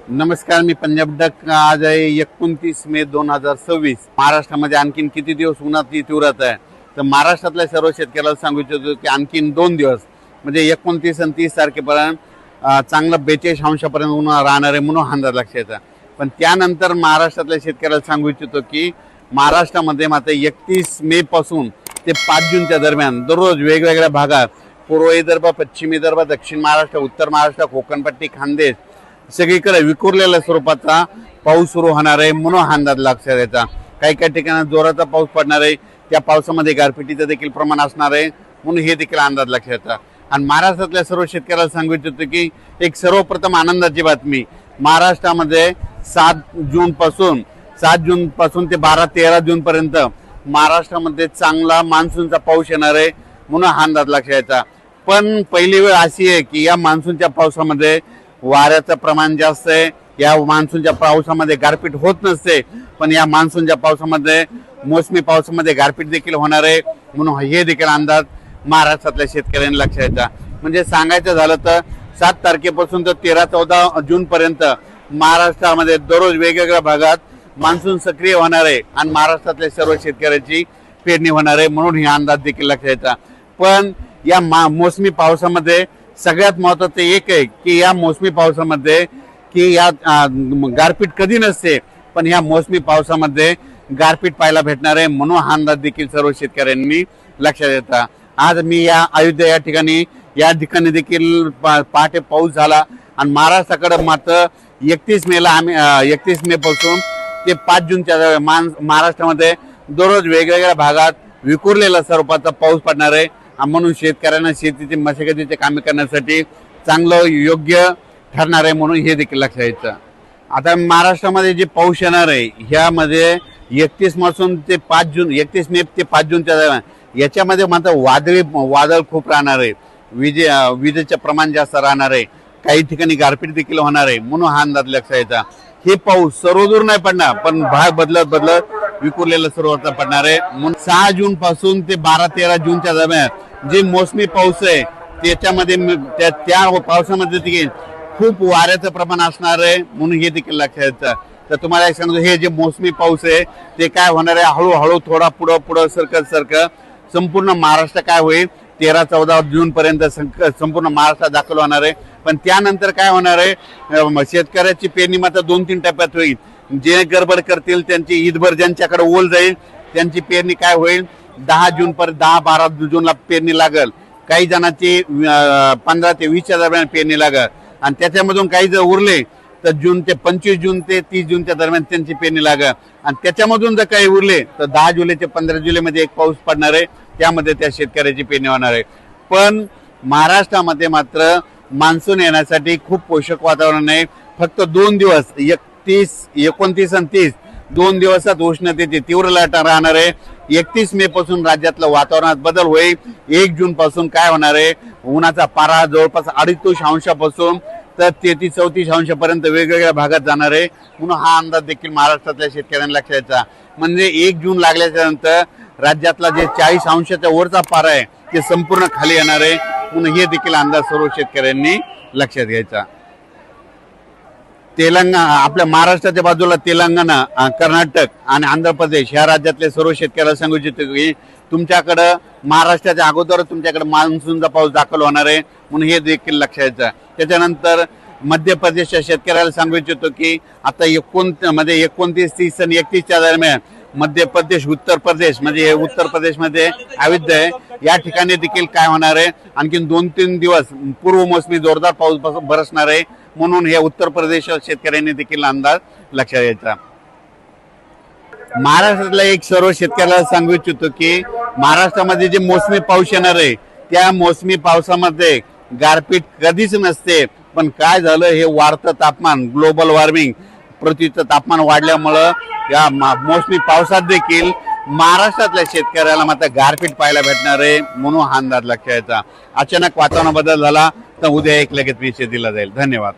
नमस्कार, मी पंजाब डक। आज आहे 29 मे 2026। महाराष्ट्रामध्ये आणखीन किती दिवस उन्हाची तीव्रता आहे तर महाराष्ट्रातल्या सर्व शेतकऱ्याला सांगू इच्छितो की आणखीन 2 दिवस म्हणजे 29 आणि 30 तारखेपर्यंत चांगलं 42 अंशापर्यंत उन्हाळा राहणार आहे म्हणून अंदाज लक्षात येतात। पण त्यानंतर महाराष्ट्रातल्या शेतकऱ्याला सांगू इच्छितो की महाराष्ट्रामध्ये मात्र 31 मे पासून ते 5 जूनच्या दरम्यान दररोज वेगवेगळ्या भागात पूर्व विदर्भ, पश्चिम विदर्भ, दक्षिण महाराष्ट्र, उत्तर महाराष्ट्र, कोकणपट्टी, खानदेश सगळीकडे विखुरलेल्या स्वरूपाचा पाऊस सुरू होणार आहे म्हणून अंदाज लक्षात येता। काही काही ठिकाणी जोराचा पाऊस पडणार आहे, त्या पावसामध्ये गारपिटीचं देखील प्रमाण असणार आहे म्हणून हे देखील अंदाज लक्षात येतात। आणि महाराष्ट्रातल्या सर्व शेतकऱ्याला सांगू इच्छितो की एक सर्वप्रथम आनंदाची बातमी, महाराष्ट्रामध्ये 7 जून पासून ते 12-13 जून पर्यंत महाराष्ट्रामध्ये चांगला मान्सूनचा पाऊस येणार आहे म्हणून अंदाज लक्षात येतात। पण पहिली वेळ अशी आहे की या मान्सूनच्या पावसामध्ये वाऱ्याचं प्रमाण जास्त आहे, या मान्सूनच्या पावसामध्ये गारपीट होत नसते, पण या मान्सूनच्या पावसामध्ये मोसमी पावसामध्ये गारपीट देखील होणार आहे म्हणून हे देखील अंदाज महाराष्ट्रातल्या शेतकऱ्यांनी लक्षात येतात। म्हणजे सांगायचं झालं तर 7 तारखेपासून तर 13-14 जून पर्यंत महाराष्ट्रामध्ये दररोज वेगवेगळ्या भागात मान्सून सक्रिय होणार आहे आणि महाराष्ट्रातल्या सर्व शेतकऱ्याची पेरणी होणार आहे म्हणून हे अंदाज देखील लक्षात येतात। पण या मोसमी पावसामध्ये सगळ्यात महत्त्वाचं एक आहे की या मोसमी पावसामध्ये की या गारपीट कधी नसते, पण या मोसमी पावसामध्ये गारपीट पाहायला भेटणार आहे म्हणून हा अंदाज देखील सर्व शेतकऱ्यांनी लक्षात येतात। आज मी अयोध्या या ठिकाणी देखील पहाटे पाऊस झाला आणि महाराष्ट्राकडे मात्र 31 मे पासून ते 5 जूनच्या महाराष्ट्रामध्ये दररोज वेगवेगळ्या भागात विखुरलेल्या स्वरूपाचा पाऊस पडणार आहे म्हणून शेतकऱ्यांना शेतीची मशागतीचे कामे करण्यासाठी चांगलं योग्य ठरणार आहे म्हणून हे देखील लक्षात यायचं। आता महाराष्ट्रामध्ये जे पाऊस येणार आहे ह्यामध्ये 31 मे ते 5 जूनच्या दरम्यान याच्यामध्ये मात्र वादळ खूप राहणार आहे, विजेचं प्रमाण जास्त राहणार आहे, काही ठिकाणी गारपीट देखील होणार आहे म्हणून हा अंदाज लक्षात यायचा। हे पाऊस सर्वदूर नाही पडणार, पण भाग बदलत विखुरलेलं सर्वत्र पडणार आहे म्हणून 6 जून पासून ते 12-13 जूनच्या दरम्यान जे मोसमी पाऊस आहे त्याच्यामध्ये त्या पावसामध्ये देखील खूप वाऱ्याचं प्रमाण असणार आहे म्हणून हे देखील लक्षात यायचं। तर तुम्हाला एक सांगतो, हे जे मोसमी पाऊस आहे ते काय होणार आहे, हळूहळू थोडा पुढं सरकत संपूर्ण महाराष्ट्र काय होईल 13-14 जून पर्यंत संपूर्ण महाराष्ट्रात दाखल होणार आहे। पण त्यानंतर काय होणार आहे, शेतकऱ्याची पेरणी मात्र 2-3 टप्प्यात होईल। जे गडबड करतील त्यांची ईदभर ज्यांच्याकडे ओल जाईल त्यांची पेरणी काय होईल 10-12 जूनला पेरणी लागल, काही जणांची 15 ते 20 दरम्यान पेरणी लागल आणि त्याच्यामधून काही जर उरले तर 25 जून ते 30 जूनच्या दरम्यान त्यांची पेरणी लागल आणि त्याच्यामधून जर काही उरले तर 10 जुलै ते 15 जुलैमध्ये एक पाऊस पडणार आहे, त्यामध्ये त्या शेतकऱ्याची पेरणी होणार आहे। पण महाराष्ट्रामध्ये मात्र मान्सून येण्यासाठी खूप पोषक वातावरण आहे। फक्त 2 दिवस 29 आणि 30 2 दिवसात उष्णतेची तीव्र लाट राहणार आहे। 31 मे पासून राज्यातलं वातावरणात बदल होईल। 1 जून पासून काय होणार आहे, उन्हाचा पारा जवळपास 2.5 अंशापासून तर 33-34 अंशापर्यंत वेगवेगळ्या भागात जाणार आहे म्हणून हा अंदाज देखील महाराष्ट्रातल्या शेतकऱ्यांना लक्षात यायचा। म्हणजे 1 जून लागल्याच्या नंतर राज्यातला जे 40 अंशाच्या वरचा पारा आहे ते संपूर्ण खाली येणार आहे म्हणून हे देखील अंदाज सर्व शेतकऱ्यांनी लक्षात घ्यायचा। आपल्या महाराष्ट्राच्या बाजूला तेलंगणा, कर्नाटक आणि आंध्र प्रदेश ह्या राज्यातले सर्व शेतकऱ्याला सांगू इच्छितो की तुमच्याकडं महाराष्ट्राच्या अगोदर तुमच्याकडे मान्सूनचा पाऊस दाखल होणार आहे म्हणून हे देखील लक्षात यायचं। त्याच्यानंतर मध्य प्रदेशच्या शेतकऱ्याला सांगू इच्छितो की आता 29, 30 आणि 31च्या दरम्यान मध्य प्रदेश, उत्तर प्रदेश म्हणजे उत्तर प्रदेशमध्ये अयोध्या आहे या ठिकाणी देखील काय होणार आहे, आणखीन 2-3 दिवस पूर्व मोसमी जोरदार पाऊस बरसणार आहे म्हणून हे उत्तर प्रदेश शेतकऱ्यांनी देखील अंदाज लक्षात यायचा। महाराष्ट्रातल्या एक सर्व शेतकऱ्याला सांगू इच्छितो की महाराष्ट्रामध्ये जे मोसमी पाऊस येणार आहे त्या मोसमी पावसामध्ये गारपीट कधीच नसते, पण काय झालं हे वाढतं तापमान, ग्लोबल वॉर्मिंग, पृथ्वीचं तापमान वाढल्यामुळं या मोसमी पावसात देखील महाराष्ट्रातल्या शेतकऱ्याला मात्र गारपीट पाहायला भेटणार आहे म्हणून हा अंदाज लक्षात यायचा। अचानक वातावरण बदल झाला तर उद्या एक लगेच विषय दिला जाईल। धन्यवाद।